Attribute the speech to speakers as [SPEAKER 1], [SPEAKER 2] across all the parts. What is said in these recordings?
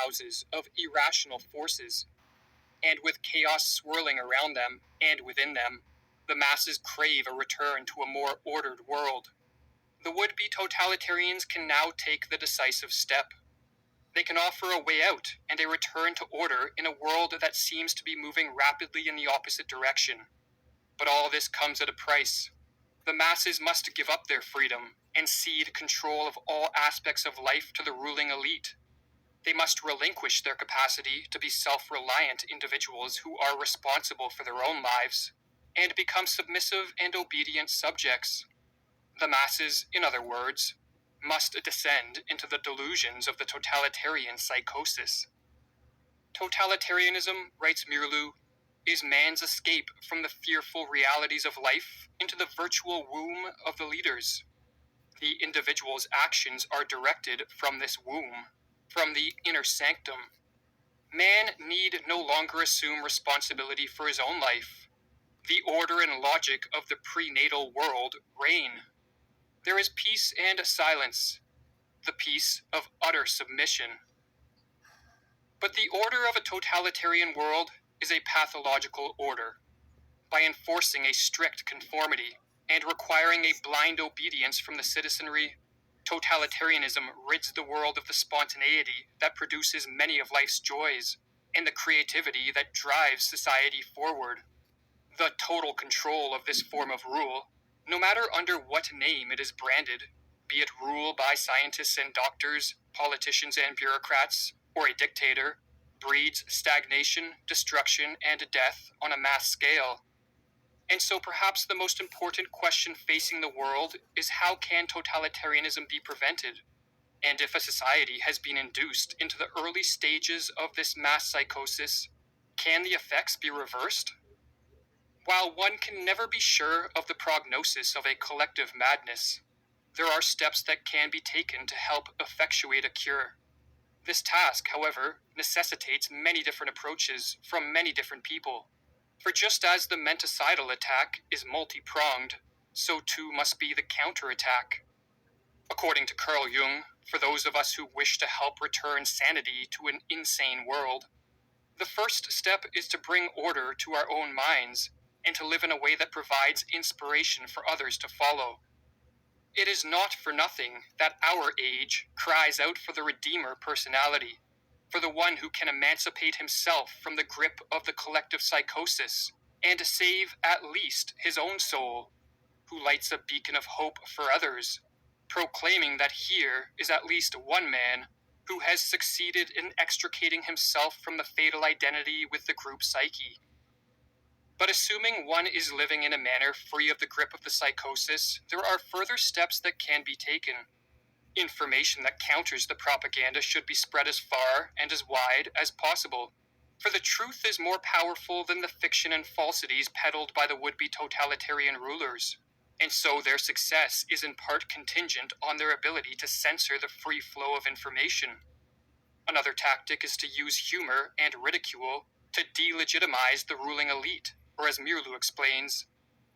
[SPEAKER 1] storehouses of irrational forces, and with chaos swirling around them and within them, the masses crave a return to a more ordered world. The would-be totalitarians can now take the decisive step. They can offer a way out and a return to order in a world that seems to be moving rapidly in the opposite direction. But all this comes at a price. The masses must give up their freedom and cede control of all aspects of life to the ruling elite. They must relinquish their capacity to be self-reliant individuals who are responsible for their own lives, and become submissive and obedient subjects. The masses, in other words, must descend into the delusions of the totalitarian psychosis. Totalitarianism, writes Mirlu, is man's escape from the fearful realities of life into the virtual womb of the leaders. The individual's actions are directed from this womb, from the inner sanctum. Man need no longer assume responsibility for his own life. The order and logic of the prenatal world reign. There is peace and silence, the peace of utter submission. But the order of a totalitarian world is a pathological order. By enforcing a strict conformity and requiring a blind obedience from the citizenry, totalitarianism rids the world of the spontaneity that produces many of life's joys and the creativity that drives society forward. The total control of this form of rule, no matter under what name it is branded, be it rule by scientists and doctors, politicians and bureaucrats, or a dictator, breeds stagnation, destruction, and death on a mass scale. And so perhaps the most important question facing the world is how can totalitarianism be prevented? And if a society has been induced into the early stages of this mass psychosis, can the effects be reversed? While one can never be sure of the prognosis of a collective madness, there are steps that can be taken to help effectuate a cure. This task, however, necessitates many different approaches from many different people. For just as the menticidal attack is multi-pronged, so too must be the counterattack. According to Carl Jung, for those of us who wish to help return sanity to an insane world, the first step is to bring order to our own minds and to live in a way that provides inspiration for others to follow. It is not for nothing that our age cries out for the Redeemer personality, for the one who can emancipate himself from the grip of the collective psychosis and to save at least his own soul, who lights a beacon of hope for others, proclaiming that here is at least one man who has succeeded in extricating himself from the fatal identity with the group psyche. But assuming one is living in a manner free of the grip of the psychosis, there are further steps that can be taken. Information that counters the propaganda should be spread as far and as wide as possible, for the truth is more powerful than the fiction and falsities peddled by the would-be totalitarian rulers, and so their success is in part contingent on their ability to censor the free flow of information. Another tactic is to use humor and ridicule to delegitimize the ruling elite, or as Mirlu explains,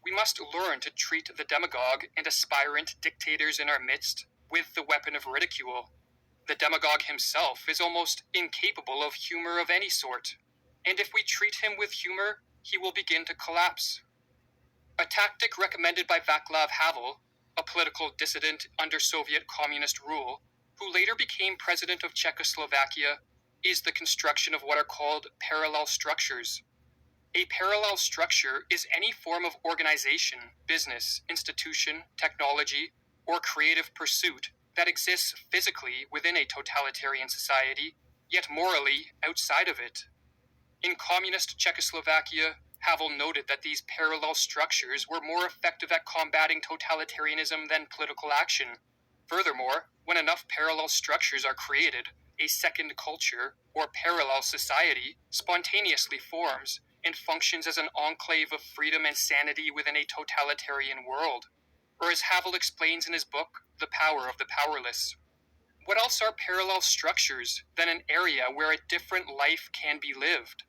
[SPEAKER 1] we must learn to treat the demagogue and aspirant dictators in our midst with the weapon of ridicule. The demagogue himself is almost incapable of humor of any sort, and if we treat him with humor, he will begin to collapse. A tactic recommended by Václav Havel, a political dissident under Soviet communist rule, who later became president of Czechoslovakia, is the construction of what are called parallel structures. A parallel structure is any form of organization, business, institution, technology, or creative pursuit that exists physically within a totalitarian society, yet morally outside of it. In communist Czechoslovakia, Havel noted that these parallel structures were more effective at combating totalitarianism than political action. Furthermore, when enough parallel structures are created, a second culture, or parallel society, spontaneously forms and functions as an enclave of freedom and sanity within a totalitarian world. Or as Havel explains in his book, The Power of the Powerless. What else are parallel structures than an area where a different life can be lived?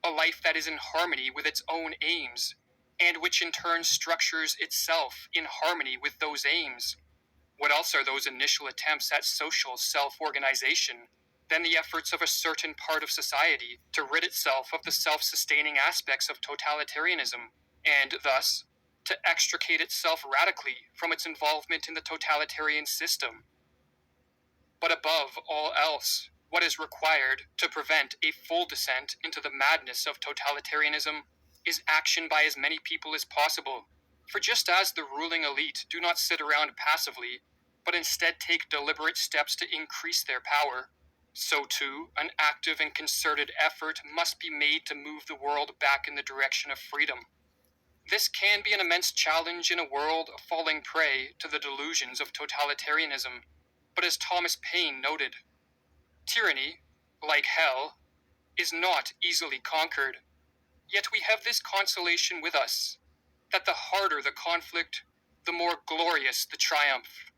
[SPEAKER 1] A life that is in harmony with its own aims, and which in turn structures itself in harmony with those aims. What else are those initial attempts at social self-organization than the efforts of a certain part of society to rid itself of the self-sustaining aspects of totalitarianism, and thus, to extricate itself radically from its involvement in the totalitarian system. But above all else, what is required to prevent a full descent into the madness of totalitarianism is action by as many people as possible. For just as the ruling elite do not sit around passively, but instead take deliberate steps to increase their power, so too an active and concerted effort must be made to move the world back in the direction of freedom. This can be an immense challenge in a world falling prey to the delusions of totalitarianism. But as Thomas Paine noted, tyranny, like hell, is not easily conquered. Yet we have this consolation with us, that the harder the conflict, the more glorious the triumph.